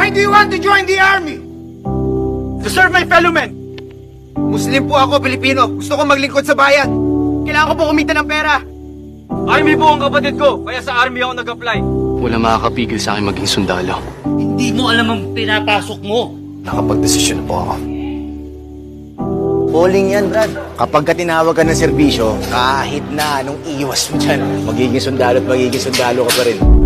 Why do you want to join the army? To serve my fellow men. Muslim po ako, Pilipino. Gusto ko maglingkod sa bayan. Kailangan ko po kumita ng pera. Army po ang kapatid ko, kaya sa army ako nag-apply. Wala makakapigil sa akin maging sundalo. Hindi mo alam ang pinapasok mo. Nakapag-desisyon na po ako. Calling yan, Brad. Kapag ka tinawag ka ng serbisyo, kahit na anong iwas mo dyan, magiging sundalo at magiging sundalo ka pa rin.